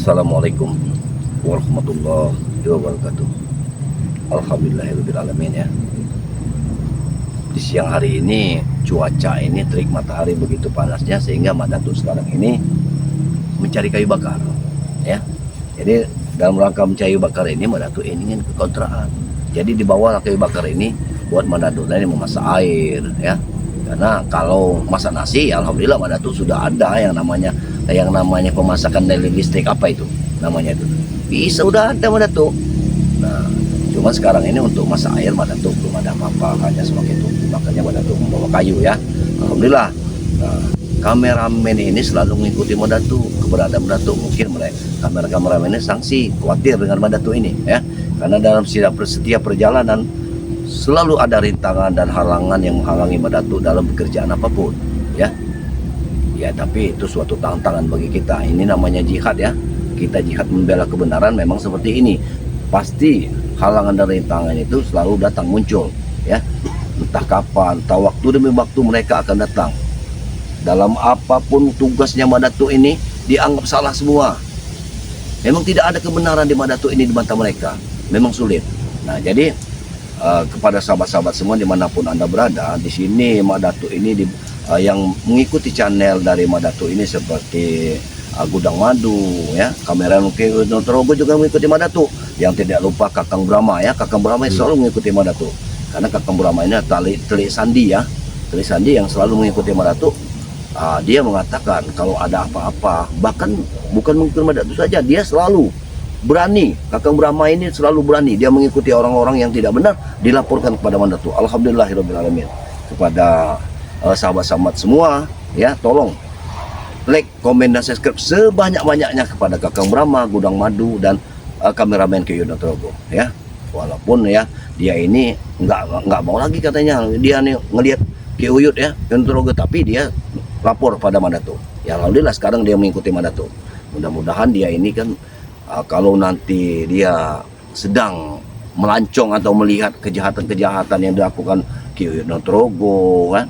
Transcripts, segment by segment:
Assalamualaikum warahmatullahi wabarakatuh. Alhamdulillahirrahmanirrahim ya. Di siang hari ini cuaca ini terik matahari begitu panasnya sehingga Mak Datuk sekarang ini mencari kayu bakar ya. Jadi dalam rangka mencari kayu bakar ini Mak Datuk ingin ke kontrakan. Jadi dibawa kayu bakar ini buat Mak Datuk ini memasak air ya. Karena kalau masak nasi, alhamdulillah Mak Datuk sudah ada yang namanya pemasakan dari listrik, apa itu namanya itu, bisa udah ada Mak Datuk. Nah, cuma sekarang ini untuk masak air Mak Datuk belum ada apa-apa, hanya semakin itu. Makanya Mak Datuk membawa kayu ya. Alhamdulillah. Nah, kameramen ini selalu mengikuti Mak Datuk, keberadaan Mak Datuk. Mungkin kameramen ini sanksi khawatir dengan Mak Datuk ini ya. Karena dalam setiap perjalanan selalu ada rintangan dan halangan yang menghalangi Mak Datuk dalam pekerjaan apapun ya. Ya, tapi itu suatu tantangan bagi kita. Ini namanya jihad ya. Kita jihad membela kebenaran memang seperti ini. Pasti halangan dan rintangan itu selalu datang muncul ya. Entah kapan, entah waktu demi waktu mereka akan datang. Dalam apapun tugasnya Mak Datuk ini dianggap salah semua. Memang tidak ada kebenaran di Mak Datuk ini di mata mereka. Memang sulit. Nah, jadi kepada sahabat-sahabat semua dimanapun Anda berada, di sini Mak Datuk ini yang mengikuti channel dari Mak Datuk ini seperti Gudang Madu ya, kamera mungkin Terogo juga mengikuti Mak Datuk. Yang tidak lupa Kakang Brahma ya, Kakang Brahma selalu mengikuti Mak Datuk. Karena Kakang Brahma ini telik sandi ya, telik sandi yang selalu mengikuti Mak Datuk. Dia mengatakan kalau ada apa-apa, bahkan bukan mengikuti Mak Datuk saja, dia selalu berani. Kakang Brahma ini selalu berani, dia mengikuti orang-orang yang tidak benar, dilaporkan kepada Mak Datuk. Alhamdulillahirrahmanirrahim. Kepada sahabat-sahabat semua ya, tolong like, komen dan subscribe sebanyak-banyaknya kepada Kakang Brahma, Gudang Madu dan kameramen Kiyudan Terogo ya. Walaupun ya dia ini nggak mau lagi katanya dia nih ngelihat Kiyuyut ya, Kiyudan Terogo, tapi dia lapor pada Mak Datuk. Ya alhamdulillah sekarang dia mengikuti Mak Datuk. Mudah-mudahan dia ini kan kalau nanti dia sedang melancong atau melihat kejahatan-kejahatan yang dilakukan Kiyudan Terogo kan,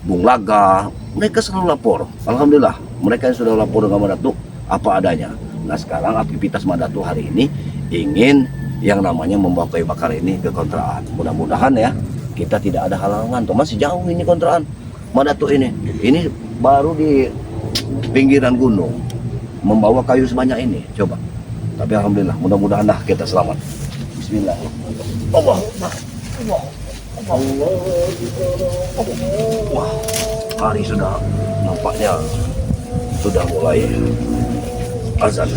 Bung Laga, mereka selalu lapor. Alhamdulillah mereka yang sudah lapor dengan Mak Datuk apa adanya. Nah sekarang aktivitas Mak Datuk hari ini ingin yang namanya membawa kayu bakar ini ke kontrakan. Mudah-mudahan ya kita tidak ada halangan. Tuh masih jauh ini kontrakan Mak Datuk ini. Ini baru di pinggiran gunung, membawa kayu sebanyak ini. Coba. Tapi alhamdulillah, mudah-mudahan dah kita selamat. Bismillahirrahmanirrahim. Allah. Wah, hari sudah nampaknya sudah mulai azan.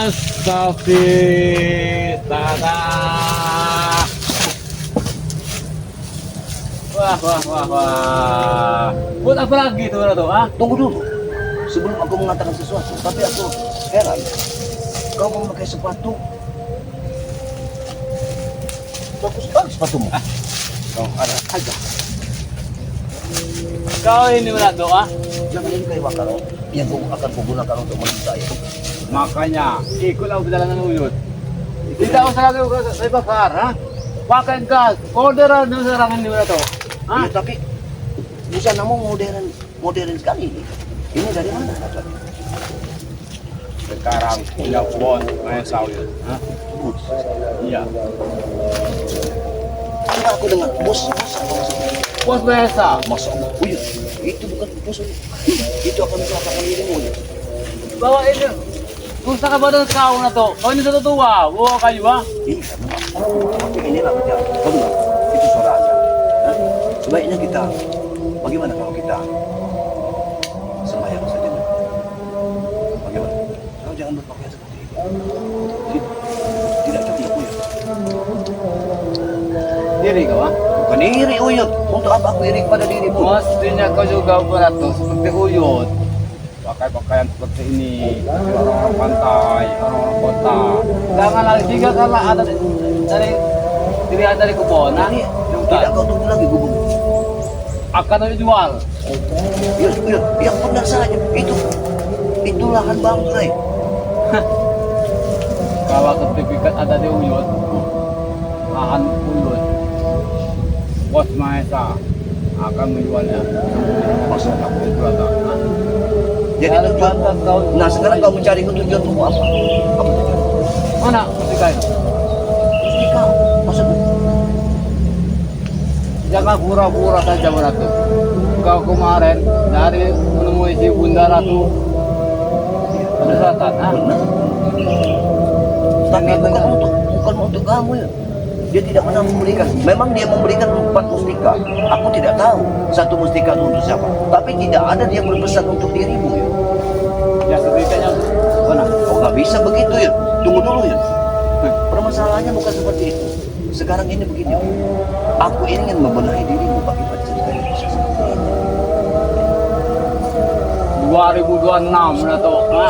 Astagfirullah. Wah. Buat apa lagi tuh Ratu? Tunggu dulu. Sebelum aku mengatakan sesuatu, tapi aku heran. Kau memakai sepatu. Bagus sekali sepatumu. Kau ada aja. Kau ini Ratu Jangan ini kayu bakar yang akan kugunakan untuk melintas itu. Makanya ikutlah perjalanan Uyut. Tidak usah lagi saya bakar, pakai gas. Orderan serangan ini Ratu. Iya, tapi busanamu modern sekali. Ini dari mana? Sekarang punya bos main sawit. Iya. Iya, aku dengar bos apa maksudnya? Bos biasa. Masa Allah, iya, itu bukan bos. Itu akan mencelakakan dirimu. Bawa ini. Rusak badan kau Ratu. Kau ini sudah tua. Bawa kayu Iya, tapi inilah kerjaan. Kau dengar, itu suara azan. Sebaiknya kita, bagaimana kalau kita sembahyang saja? Bagaimana? Kau jangan berpakaian seperti itu. Tidak cukup ya. Diri kau Bukan iri Uyut. Untuk apa aku iri pada dirimu? Mestinya kau juga Ratu seperti Uyut. Pakai pakaian seperti ini, orang-orang pantai, orang-orang kota. Jangan lagi tiga karena ada dilihat dari kebun. Nah, tidak kau tunggu lagi gubuk. Akan dijual. Ya, yang benar saja. Itu itu lahan bangkai. Kalau sertifikat ada di Uyut, lahan Uyut, Bos Mahesa akan menjualnya. Masuk akal. Itu ada. Jadi Dalam tujuan, batas tahun. nah sekarang kamu cari tujuan untuk apa? Kamu tujuan Mana mustika itu? mustika. Maksudnya Jangan pura-pura saja Ratu. Kau kemarin dari menemui si Bunda Ratu pada selatan, ha? benar. Tapi bukan untuk kamu ya. Dia tidak pernah memberikan. Memang dia memberikan 4 mustika. Aku tidak tahu satu mustika itu untuk siapa. Tapi tidak ada dia berpesan untuk dirimu ya. Ya ceritanya mana? Oh nggak bisa begitu ya. Tunggu dulu ya. Permasalahannya bukan seperti itu. Sekarang ini begini. Aku ingin membenahi dirimu bagaimana ceritanya bisa seperti ini. 2026 Ratu, ha?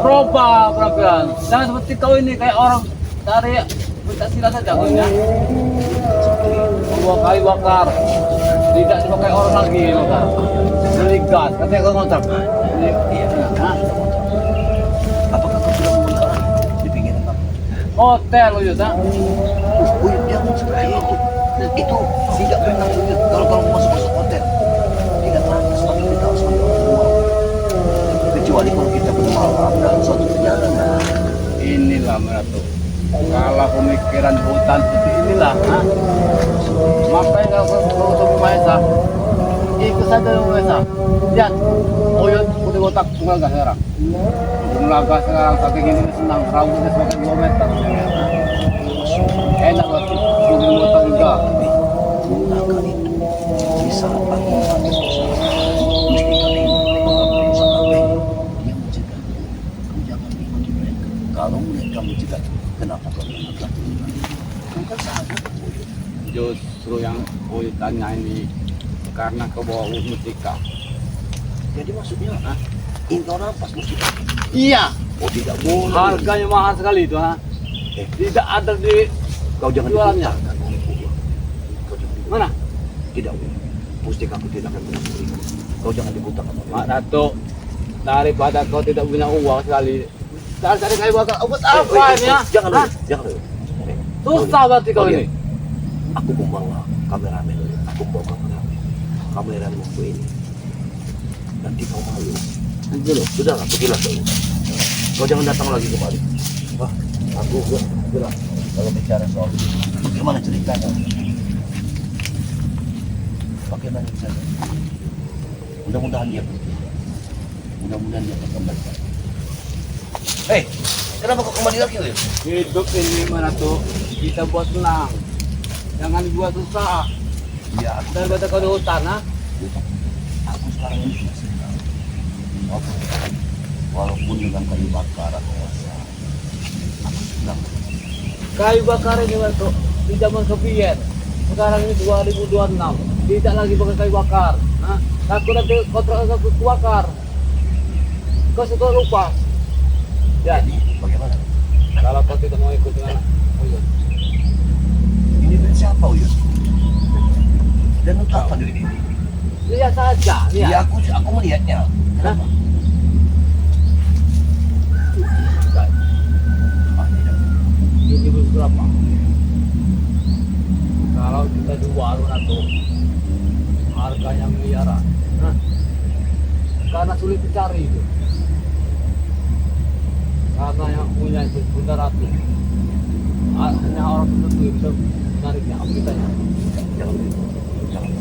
Roba peraturan. Jangan seperti kau ini kayak orang dari Pancasila saja kau ini. Ya. Dua kali bakar, tidak dipakai orang lagi bakar. Beli gas, katanya kau ngontrak. Iya. Hah? Apakah kau sudah mengontrak di pinggiran kamu? Hotel Uyut, ha? Uyut jangan seperti itu. Itu tidak benar Uyut. Kalau kamu masuk hotel, tidak pantas kamu kita harus ambil uang. Kecuali kalau kita bermalam dalam suatu perjalanan. Inilah Ratu. Kalau pemikiran hutan seperti inilah, ha? Makanya kalau sama Mahesa, ikut saja dengan Mahesa. Lihat, Uyut putih otak tunggal gak sekarang. Tunggal sekarang saking ini senang, rambutnya semakin 2 meter. Enak berarti, tunggal otak juga. Gunakan itu di saat aku mengambil usaha. Mesti kali ini kalau bisa sampai dia mencegah. Kamu jangan ikuti mereka. Kalau mereka mencegah, kenapa kau menolak? Kamu kan sahabat Uyut. Justru yang Uyut tanya ini karena kau bawa mustika. Jadi maksudnya, ingin kau rampas mustika. Iya, Oh tidak boleh. harganya mahal sekali itu, ha? Tidak ada di Kau jangan jualannya. dibutakan oleh uang. Kau jangan dibutakan. Mana? Tidak boleh. Mustika aku tidak akan pernah memberikan. Kau jangan dibutakan oleh Mak Dato, daripada kau tidak punya uang sekali, cari kayu bakar. Buat apa ini ya? Jangan Hah? dulu, jangan dulu. Susah berarti kau ini. Aku membawa kameramen. Aku membawa kameramen. Kameramen waktu ini. Nanti kau malu. Nanti dulu, sudahlah, pergilah dulu. Kau jangan datang lagi kemari. Wah, aku bilang kalau bicara soal ini, bagaimana ceritanya? Bagaimana ceritanya? Mudah-mudahan dia pergi. Mudah-mudahan dia kembali. Hei, kenapa kau kembali lagi, Lil? Hidup ini mana tuh kita buat senang, jangan buat susah. Ya, Daripada kau di hutan, ha? aku sekarang ini sudah senang. Walaupun dengan kayu bakar atau apa, aku senang. Kayu bakar ini waktu di zaman Soviet. Sekarang ini 2026, tidak lagi pakai kayu bakar. Ha? Takut nanti kontrak aku bakar. Kau suka lupa. Ya, Jadi, bagaimana? kalau kau tidak mau ikut dengan Uyut, Ini duit siapa, Uyut? Dan untuk apa duit ini? lihat saja, Ya, lihat. aku melihatnya. Kenapa? Ah, tidak. Ini berapa? Kalau kita jual atau harganya miliaran, nah, karena sulit dicari itu. Karena yang punya itu Bunda Ratu, hanya orang tertentu yang bisa menariknya. Apa kita ya? Jangan. Jangan.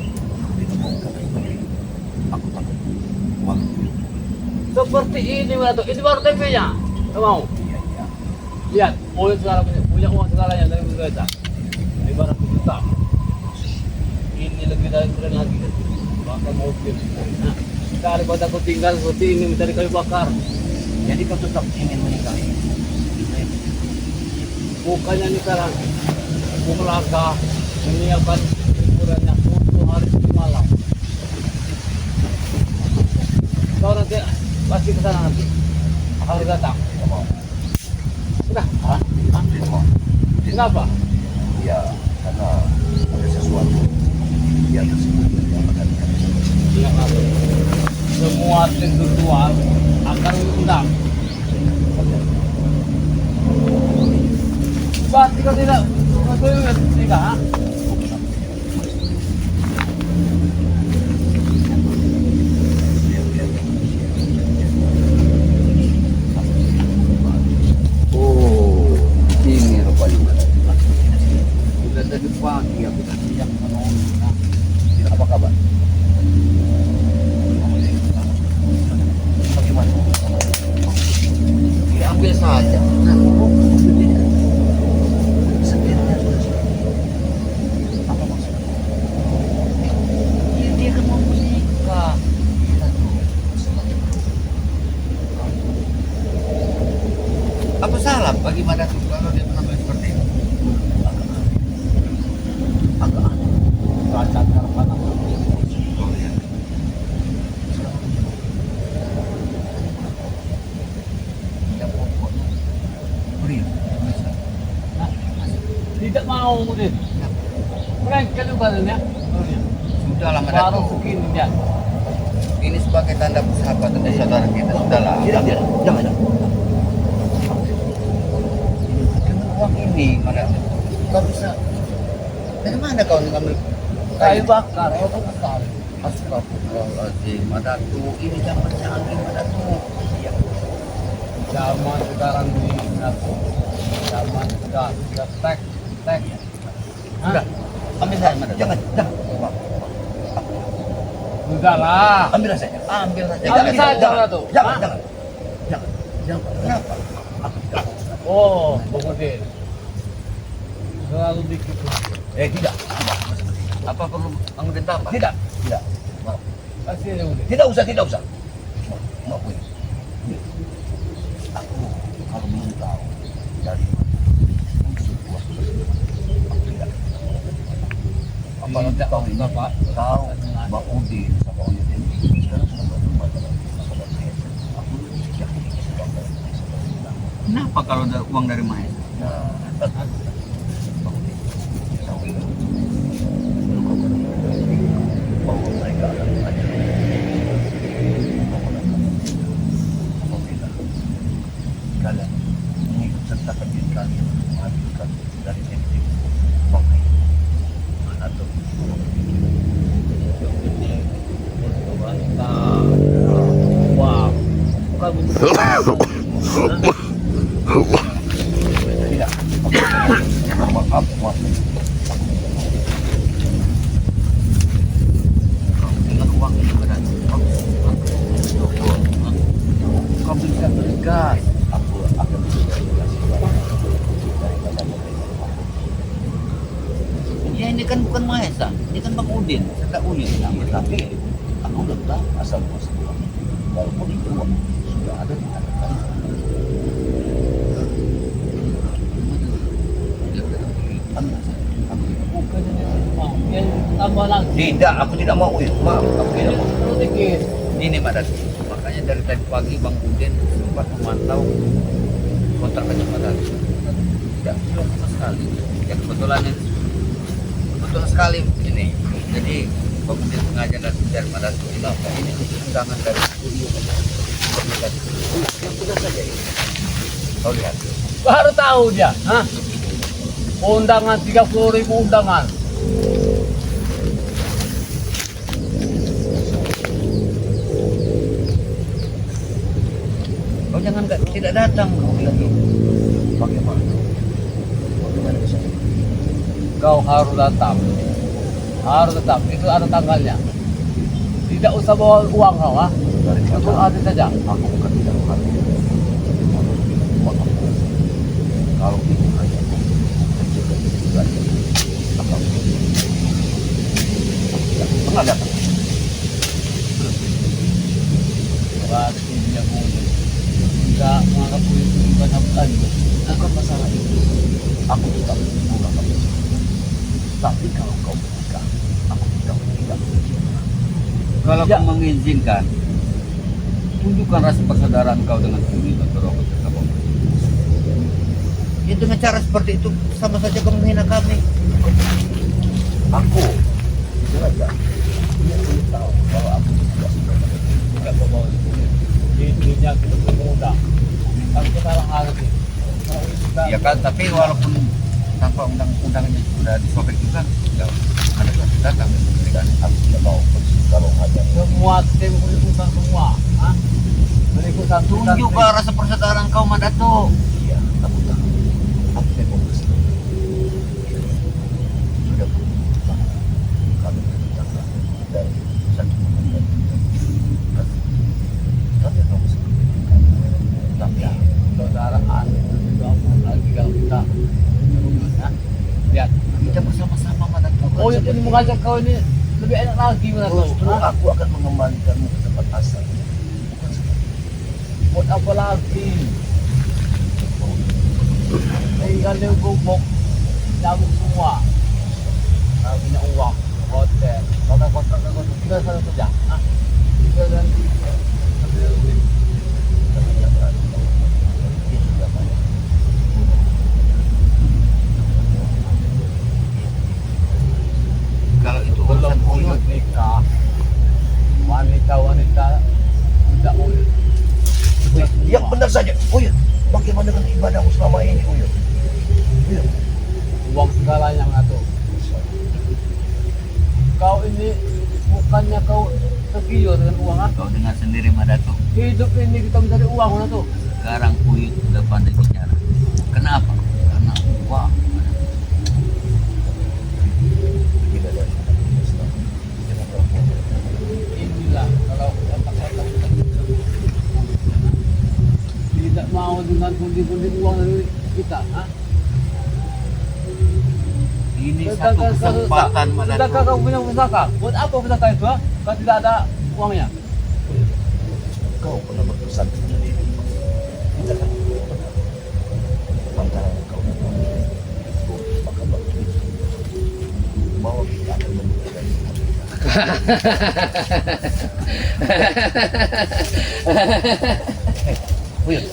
Aku tidak mau kata seperti itu. Aku takut. Wah, Seperti ini Ratu, ini baru TP-nya. Kau mau? iya, iya. Lihat, Uyut sekarang punya uang segalanya dari Bunda Ratu. Ibarat juta. Ini lebih dari keren lagi. Bahkan mobil. Nah, daripada kau tinggal seperti ini mencari kayu bakar. Jadi kau tetap ingin menikahi Ibrahim? Bukannya ini sekarang aku melangkah menyiapkan liburannya untuk hari ini malam. Kau nanti pasti ke sana nanti. Hari datang. Tidak mau. Sudah. Hah? Tidak mau. Kenapa? Ya, karena ada sesuatu di atas itu yang akan kami sampaikan. Ingat Ratu, semua Martin virtual akan undang. Ba't ikaw tidak? Tidak. Oh, ini rupanya. Sudah tadi pagi aku tadi yang menolong. Apa kabar? Bagaimana? Diambil saja. Sebenarnya sudah seperti itu. Apa maksudnya? Dia kan mau menikah. Apa salah bagaimana tuh kalau dia mengambil seperti itu? Agak aneh. Cacat harapan apa? Tidak mau dia. Mereka juga badannya. Sudah lama Baru datang. segini dia. Ini sebagai tanda persahabatan dari saudara kita. Sudahlah. Tidak, tidak. Jangan. Dengan uang ini, mana kau bisa? Dari mana kau ngambil Kayu bakar, oh bakar. Astagfirullahaladzim, Madatu, ini zaman canggih, Madatu. Iya. Zaman sekarang ini aku. Zaman sudah tek. Sudah, ambil saya, Madatu. Jangan. Sudah lah. Ambil saja. Ambil saja. Ambil saja, Ratu. Jangan. Hah? Jangan. Kenapa? Aku tidak. Oh, Bogor. Terlalu dikit. Tidak. Apa perlu anggaran tambah? Tidak. Tidak. Maaf. Kasih aja udah. Tidak usah. Maaf, Win. Aku kalau belum tahu dari unsur kuasa tersebut, aku tidak. Apalagi tahu ini, Bapak. kau, Mbak Udin, sama Uyut ini sekarang sudah berubah dalam masalah saya. Aku sejak ini sudah berubah. Kenapa kalau ada uang dari Maya? Nah, Mbak Udin, tahu ini. Dulu kau berpikir bahwa mereka akan mengajar. Kalian mengikut sertakan diri kalian menghadirkan dari titik bangkai mana tuh Wah, bukan begitu. tidak maaf Dengan uang ini Madatu. Kau bisa bergas. aku akan dikasih daripada mereka. Ya ini kan bukan Mahesa, ini kan Bang Udin, serta Uyut. Tapi aku belum tahu asal muasal uang itu. Walaupun itu uang sudah ada di tangan kalian. Ambil saja. Aku tidak mau. Bukan yang tambah lagi. Tidak, aku tidak mau. Maaf, aku tidak mau. Terlalu dikit. Ini Madatu. Makanya dari tadi pagi Bang Udin sempat memantau kontrakannya Madatu. Tidak belum sama sekali. Ya kebetulan ini betul sekali ini. Jadi Bang Udin sengaja dari Madatu ini khusus undangan dari Uyut. Yang sudah saja ini. Kau lihat. Baru tahu dia, hah? Undangan 30.000 undangan. Kau jangan tidak datang kau bilang gitu. Bagaimana? Bagaimana bisa? Kau harus datang. Harus datang. Itu ada tanggalnya. Tidak usah bawa uang kau, ha? Itu ada saja. Aku bukan tidak mengerti. Kalau itu hanya menjaga diri saja, apa pernah datang? Berarti dia mau tidak menganggap itu bukan lagi. Bukan masalah itu. Aku tidak menganggap itu. Tapi kalau kau menikah, aku tidak mengizinkan. Kalau Ya. kau mengizinkan, tunjukkan rasa persaudaraan kau dengan Uyut atau Rokok serta Bang Udin. Ya dengan cara seperti itu sama saja kau menghina kami. Aku jujur aja, dia belum tahu bahwa aku tidak suka pada Tidak bawa sekarang lagi. Ya kan, tapi walaupun tanpa undang-undangnya sudah disobek juga, ya ada kan datang dengan harus dia bawa polisi kalau hanya Semua tim ikutan semua. Hah? Berikutan tunjuk ke arah sepersekarang kau Madato. iya aku tahu aku memang pasti sudah berubah kami bertanggung dari satu tapi kamu seperti tapi ya saudaraan itu juga lagi kalau kita. Hah? Lihat. Kita bersama-sama Madato. Oh, ini mengajak kau ini lebih enak lagi mana tuh? justru aku akan mengembalikanmu ke tempat asal bukan seperti Buat apa lagi? Tinggal di gubuk, nyamuk semua. Kalau punya uang, hotel, kontrak tinggal sana saja. Hah? Tinggal dan ambil duit. tapi dia berani dia sudah banyak Kalau itu Belum urusan punya uyut, nikah, wanita tidak boleh. ya benar saja Uyut bagaimana dengan ibadahmu selama ini Uyut Uyut Uang segalanya ngatur. Kau ini bukannya kau tergiur dengan uang, ah? kau dengar sendiri Madato. Hidup ini kita mencari uang mana tuh? Sekarang uyut udah pandai bicara. Kenapa? Karena uang. tidak ada jangan terlalu Inilah kalau otak-otak tidak mau dengan pundi-pundi uang dari kita, ah? Ini satu kesempatan Sedangkan Madato. kau punya pusaka, buat apa pusaka itu, ah? Kalau tidak ada uangnya. kau pernah berpesan kepada diri kita kan antara kau dan aku maka waktu itu bahwa kita akan memberikan Uyut,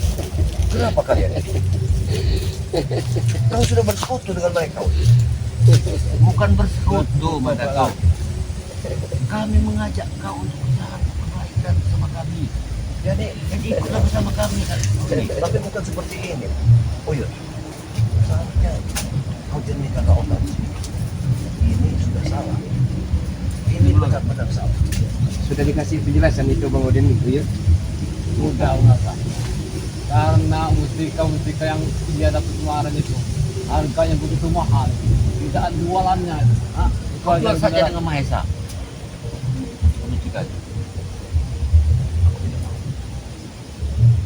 kenapa kalian itu? Kau sudah bersekutu dengan mereka Uyut. Bukan bersekutu Madato. Kami mengajak kau untuk usaha kebaikan bersama kami. Jadi Ikutlah bersama kami. tapi bukan seperti ini Uyut. Seharusnya kau jernihkan otak ini sudah salah ini benar-benar salah Sudah dikasih penjelasan itu Bang Odin itu ya? Mudah enggak? Karena mustika yang dia dapat kemarin itu harganya begitu mahal, tidak ada jualannya. Ah, Kau jual saja dengan Mahesa. Mustika itu.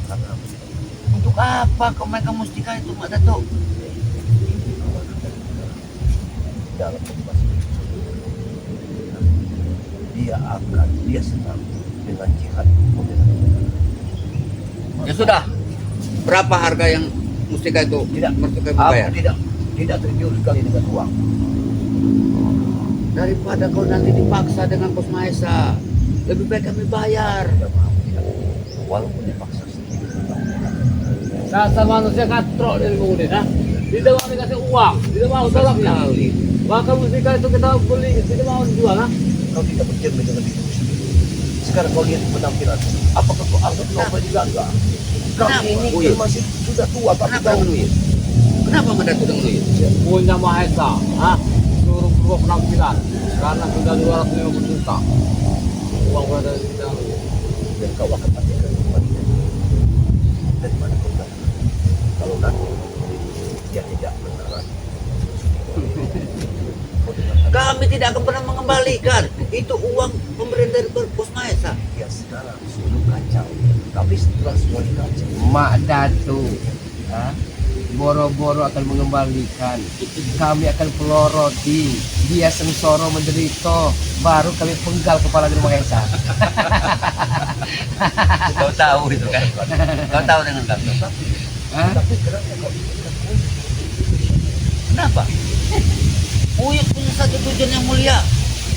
karena aku tidak Untuk apa kau megang mustika itu Madato? dalam motivasi dia senang dengan jihad membela negara. Ya sudah. Berapa harga yang mustika itu? Tidak. Mustika itu Aku bayar. tidak tergiur sekali dengan uang. Daripada kau nanti dipaksa dengan Bos Mahesa, lebih baik kami bayar. Tidak mau, tidak. Walaupun dipaksa sedikit. Dasar manusia katrok dari kemudian, ah. Tidak mau dikasih uang, tidak mau tolaknya. Bahkan mustika itu kita beli, tidak mau dijual, ah. Kau tidak bercermin dengan dirimu sendiri. Sekarang kau lihat penampilan. Apakah kau anggap novel juga enggak? Kau Kenapa? ini Uyut. masih sudah tua tapi Kenapa kau menuyut? Kenapa Madato dengan Uyut? Punya Mahesa, ah. Suruh berubah penampilan, karena sudah 250 juta. Uang berada di dalam. dan kau akan pastikan kembali dari mana kau tahu kalau nanti dia tidak benar Kami tidak akan pernah mengembalikan. Itu uang pemberian dari Bos Mahesa. ya sekarang sudah kacau tapi setelah semua dikacau Mak Datu, boro-boro akan mengembalikan. Kami akan peloroti. Dia sengsoro menderita, baru kami penggal kepala di Mahesa. Kau tahu itu kan? Kau tahu dengan kami. tapi kenapa kau ikutkan Uyut? Kenapa? Uyut punya satu tujuan yang mulia.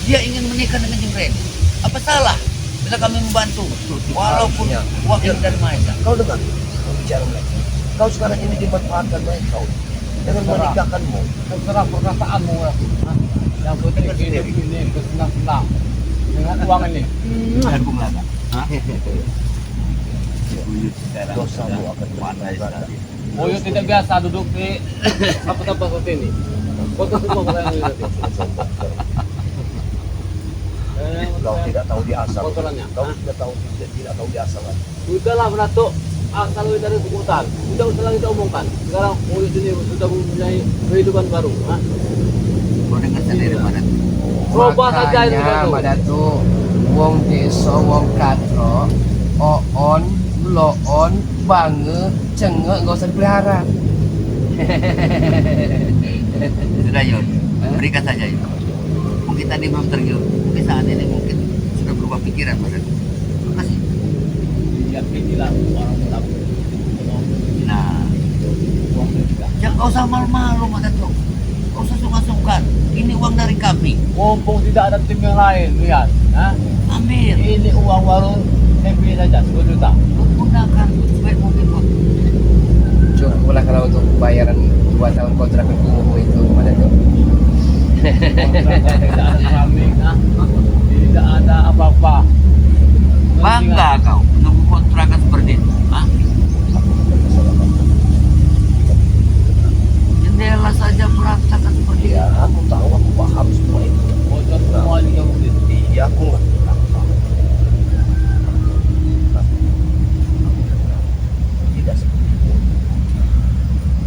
Dia ingin menikah dengan Jembreng. Apa salah bila kami membantu? Walaupun wakil dari Mahesa. Kau dengar kau bicara mereka kau sekarang ini dimanfaatkan mereka dengan menikahkanmu Terserah perkataanmu, ah. Yang penting hidup ini bersenang-senang dengan uang ini. Harbung laka. Uyut sekarang Dosamu sudah akan pandai sekali. Uyut tidak biasa duduk di tempat-tempat seperti ini. Kotor semua orang Uyut. Kau tidak tahu di asal. Kotorannya. Kau tidak tahu di asal. Udahlah Berato, asal Uyut dari hutan. Sudah usah kita omongkan. Sekarang Uyut ini sudah mempunyai kehidupan baru. Ha? Kau dengar sendiri mana? Coba saja itu Makanya Berato. Madatu wong desa wong katro oon loon bange cenge nggak usah dipelihara. Sudah Yun, berikan saja Yun. Mungkin tadi belum tergiur, mungkin saat ini mungkin sudah berubah pikiran pada. Terima kasih. Ya inilah orang tahu. Nah, Uang juga. jangan kau usah malu-malu Mas Datuk. Kau usah sungkan-sungkan. Ini uang dari kami. Mumpung tidak ada tim yang lain, lihat. Ha? Ambil. Ini uang warung happy saja 10 juta. Gunakan sebaik mungkin Bos. Cukup lah kalau untuk bayaran 2 tahun kontrak kumuh itu Madatu. Tidak ada kambing, ha? Tidak ada apa-apa. Bangga kau menunggu kontrakan seperti itu. Hah? Jendela saja berantakan seperti Ya, itu. aku tahu, aku paham semua itu. Bocor semua juga mungkin. Iya, aku ngerti. Tidak seperti itu.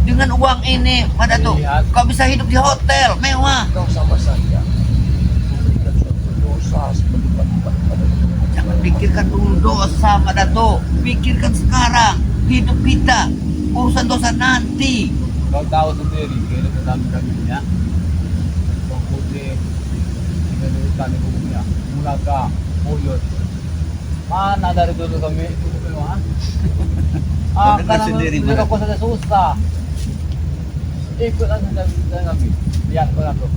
Dengan uang ini, Pak Datuk, Lihat. kau bisa hidup di hotel mewah. Kau sama saja memberikan suatu dosa seperti pada Jangan pikirkan dulu dosa, Pak Datuk. Pikirkan sekarang hidup kita. Urusan dosa nanti. Kau tahu sendiri kehidupan kami ya. Bang Putih dengan urusan ibunya. Mulaka, Uyut. Mana dari dulu kami itu semua? Kau dengar sendiri, mereka Bang. kok saja susah. Ikutlah dengan kami. Lihat kau tuh.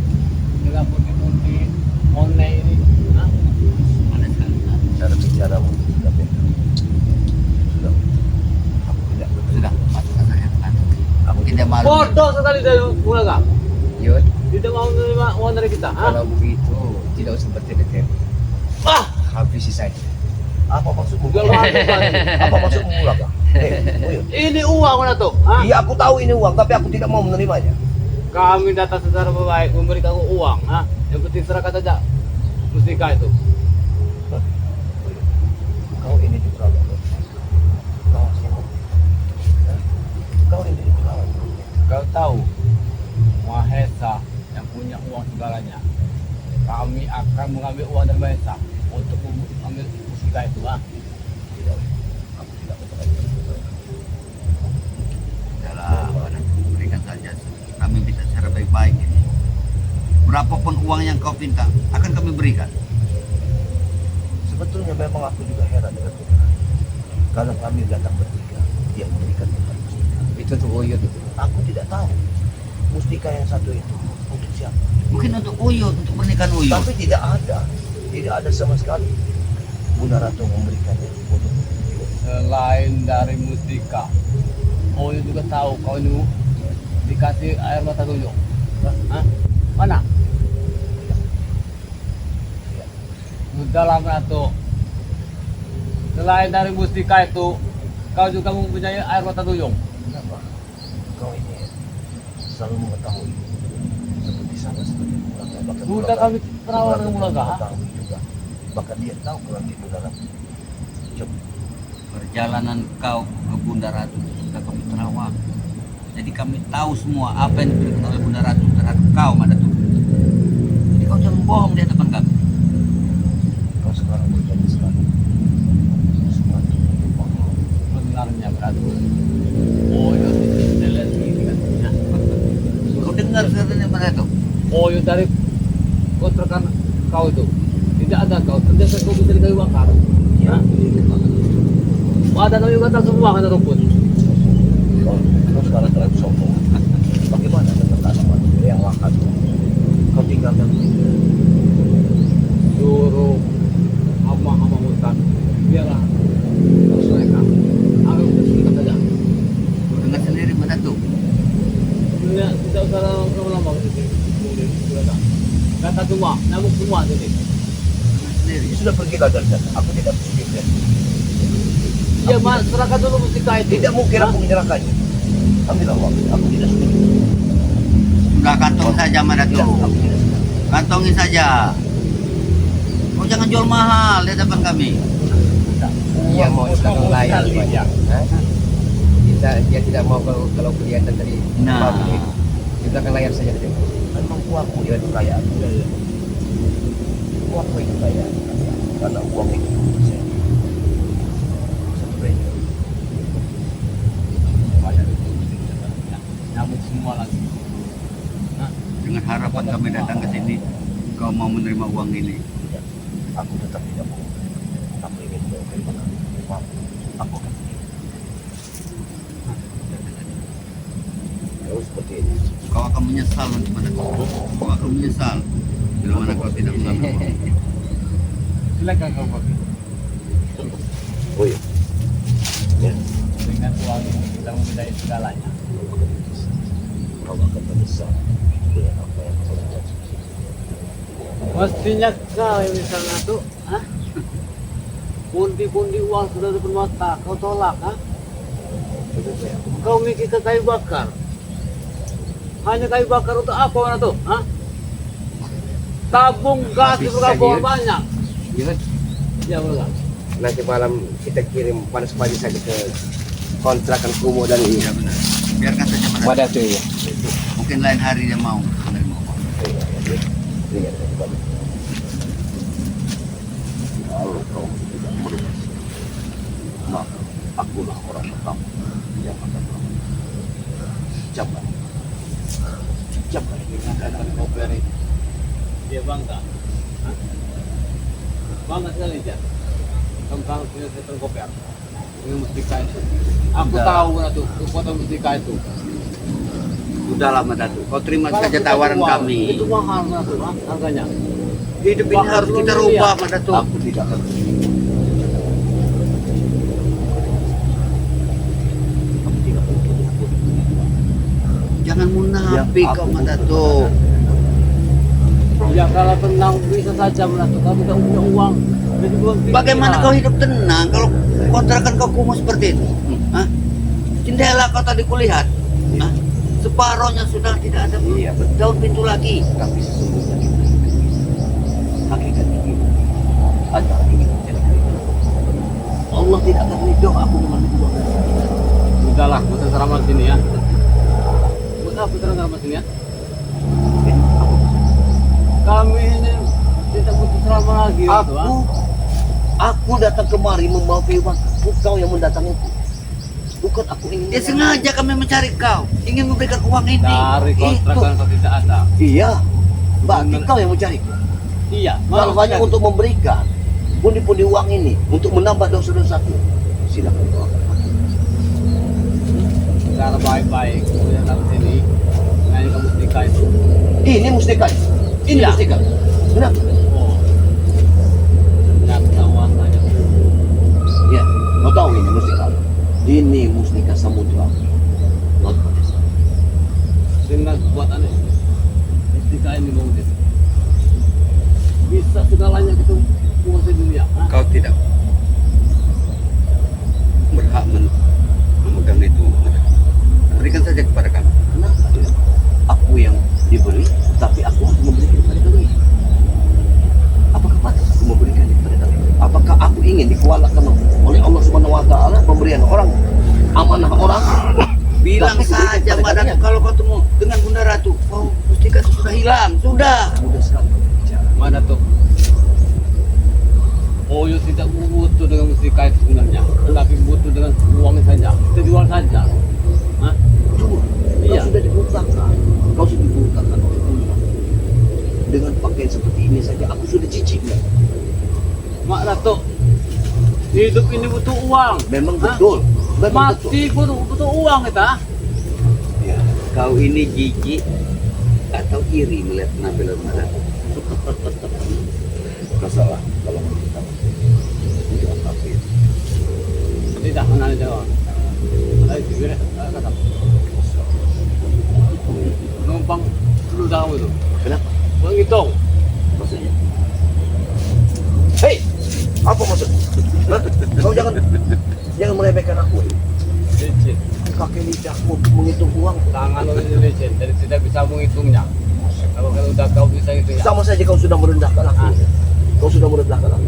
Dengan putih-putih, mone ini. Ha? Mana sekali. cara bicaramu sudah beda. Sudah. Aku tidak betul. Sudah, masukkan saja. Aku Tidak malu. Bodoh sekali dari Mulaka. Yud, Tidak mau menerima uang dari kita. Ha? kalau begitu tidak usah bertele-tele. Ah, Habisi saja. Apa maksudmu? jual bahan kita ini. Apa maksudmu Mulaka? Uyut. Ini uang mana tuh? Ha? Iya, aku tahu ini uang, tapi aku tidak mau menerimanya. Kami datang secara baik memberi kamu uang. Ha? Yang penting serahkan saja mustika itu. Kau ini diperlakukan. Kau sibuk. Kau ini diperlakukan. Kau tahu Mahesa yang punya uang segalanya. Kami akan mengambil uang dari Mahesa untuk mengambil mustika itu. Ha? Tidak. Aku tidak betul. Udahlah, Pak Datuk, berikan saja. Kami minta secara baik-baik ini. Berapapun uang yang kau minta, akan kami berikan. Sebetulnya memang aku juga heran dengan Tuhan. Kalau kami datang bertiga, dia memberikan tempat mustika. Itu untuk Uyut itu. Aku tidak tahu mustika yang satu itu untuk siapa. Mungkin untuk Uyut, untuk pernikahan Uyut. Tapi tidak ada sama sekali Bunda Ratu memberikannya untuk Uyut. Selain dari mustika, Oyo juga tahu kau ini dikasih air mata tuyul. Ha? Mana? Sudah lama tuh. Selain dari mustika itu, kau juga mempunyai air mata tuyul. Kenapa? Kau ini selalu mengetahui seperti sama seperti Mulaka. Bahkan Sudah kami perawat dengan Mulaka. Ha? mengetahui juga. Bahkan dia tahu kalau di Bunda Ratu. Coba. Perjalanan kau ke Bunda Ratu sudah kami terawak. Jadi kami tahu semua apa yang diberikan oleh Bunda Ratu terhadap kau, Pak Datuk. Jadi kau jangan bohong di hadapan kami. Kau sekarang berjanji sekali. Sesuatu untuk Bangau. Sebenarnya berarti Oyo tidak ini katanya. Kau dengar katanya Pak Datuk? Oyo dari kontrakan kau itu tidak ada kau ternyata kau bisa dari bakar. Ya, Ada kau juga tak semua kata rumput. kau sekarang terlalu sombong. Bagaimana dengan tanaman yang lahan? Kau tinggalkan begitu. Suruh hama-hama hutan biarlah mereka. Aku kita saja. Kau dengar sendiri Pak Datuk. Tidak usah lama-lama kemudian sudah. Kata semua, nyamuk semua jadi. Dengar sendiri. Sudah pergilah dari sana. Aku tidak bersedia. Iya, Mas, serahkan dulu mustika itu. Tidak mungkin aku menyerahkannya. Ambillah uang. Aku tidak setuju. Sudah kantong saja, Mas Tidak, Datuk. aku tidak setuju. Kantongi saja. Oh, jangan jual mahal di depan kami. Dia mau di belakang layar banyak. Dia tidak mau kalau kelihatan dari Nah. publik. Di belakang layar saja dia. Memang aku dia kekayaan. Aku itu kaya. Karena uang itu saya. Sebenarnya. Nyambut semua lagi. Dengan harapan kami datang ke sini, kau mau menerima uang ini. Aku tetap tidak mau. Aku ingin terima kasih. Maaf. Aku akan pergi. Kalau seperti ini. Kau akan menyesal nanti pada kau akan menyesal bila mana kau tidak mengambil uang. Silakan kau pakai. Oh iya. Ya. Dengan uang ini kita memiliki segalanya. Kau akan menyesal dengan apa yang kau lakukan. Mestinya kau yang misalnya tuh, pundi-pundi uang sudah bermata, kau tolak, Kau mikir ke kayu bakar. Hanya kayu bakar untuk apa mana tuh, Tabung gas di Bisa, berapa Yud. banyak? Yud, Ya benar. nanti malam kita kirim panas pagi saja ke kontrakan kumuh dari Ya benar. Biarkan saja pada. Wadah tuh ya. Mungkin lain hari dia mau menerima uang. Ingat kembali. Kalau kau tidak merubah, maka akulah orang pertama yang akan merubah. Jangan. Jangan. Dengan kau beri, dia bangga. Bangga sekali dia. Tentang punya sistem koper. Ini mustika itu. Aku Udah. tahu mana tuh kekuatan mustika itu. Sudah lama Datuk. Kau terima Kalau saja kita tawaran jual, kami. Itu mahal mana tuh, harganya. Hidup ini Bahkan harus kita belum rubah, lihat. Mas Datuk. Aku tidak akan. Aku tidak mungkin aku. Jangan munafik Yang kau, aku Mas butuh Datuk. Ya kalau tenang bisa saja mana tuh. Kalau tidak punya uang, jadi belum pikiran. Bagaimana kau hidup tenang kalau kontrakan kau kumuh seperti itu? Hah? Jendela kau tadi kulihat. Hah? Separohnya sudah tidak ada Iya, betul. daun pintu lagi. Tapi sesungguhnya kita hakikat ingin adalah ingin menjadi kaya. Allah tidak akan ridho aku dengan kedua. Udahlah, putar ceramah sini ya. Udah putar ceramah sini ya. Kami ini tidak butuh ceramah lagi. gitu, Aku datang kemari membawa kehidupan. Kau yang mendatangiku. Bukan aku ingin. Ya sengaja kami mencari kau, ingin memberikan uang ini. Dari kontrakan kau tidak ada. Iya. Berarti kau yang mencariku. Iya. Kalau hanya untuk memberikan pundi-pundi uang ini untuk menambah dosa-dosaku, silakan kau akan pakai. Cara baik-baik, kau datang sini. Nanya ke mustika itu. Ini mustika. Ini Iya. mustika. Kenapa? Oh. Ternyata warnanya. Ya, kau tahu ini mustika. Ini mustika samudra. Laut Madesa. Dengan kekuatan ini. Mustika ini mungkin. Bisa segalanya kita menguasai dunia. Kau tidak berhak memegang itu. Berikan saja kepada kami. Kenapa tidak? Aku yang diberi, tapi aku harus memberikan kepada kalian. Apakah pantas aku memberikan kepada kalian? Apakah aku ingin dikuatkan oleh Allah Subhanahu Wa Taala pemberian orang, amanah orang? Bilang Tapi kuberikan saja kepada Madam kalian. kalau kau temu dengan Bunda Ratu, kau mustika itu sudah hilang, sudah. Mudah sekali berbicara. Mana tuh? Oyo tidak butuh dengan mustika itu sebenarnya, tapi butuh dengan uang saja. Kita jual saja. Hah? Cuma, Iya. kau sudah dibutakan. Kau sudah dibutakan oleh Allah. Dengan pakaian seperti ini saja, aku sudah cicip. Mak Datuk, hidup ini butuh uang. Memang Hah? betul. Memang betul. Mati pun butuh uang kita. Ya. Kau ini jijik atau iri melihat penampilan Madam? Kau salah kalau kita tidak kafir. Tidak, mana jawab. Ayo, segera, kata. Numpang dulu tahu itu. Kenapa? Menghitung. Maksudnya? Hei, Apa maksudnya? Hah? Kau jangan meremehkan aku. Licin. Kakek lidahku menghitung uang. Tangan lu ini licin, jadi tidak bisa menghitungnya. Kalau udah kau bisa hitungnya. Sama saja kau sudah merendahkan aku. Kau sudah merendahkan aku.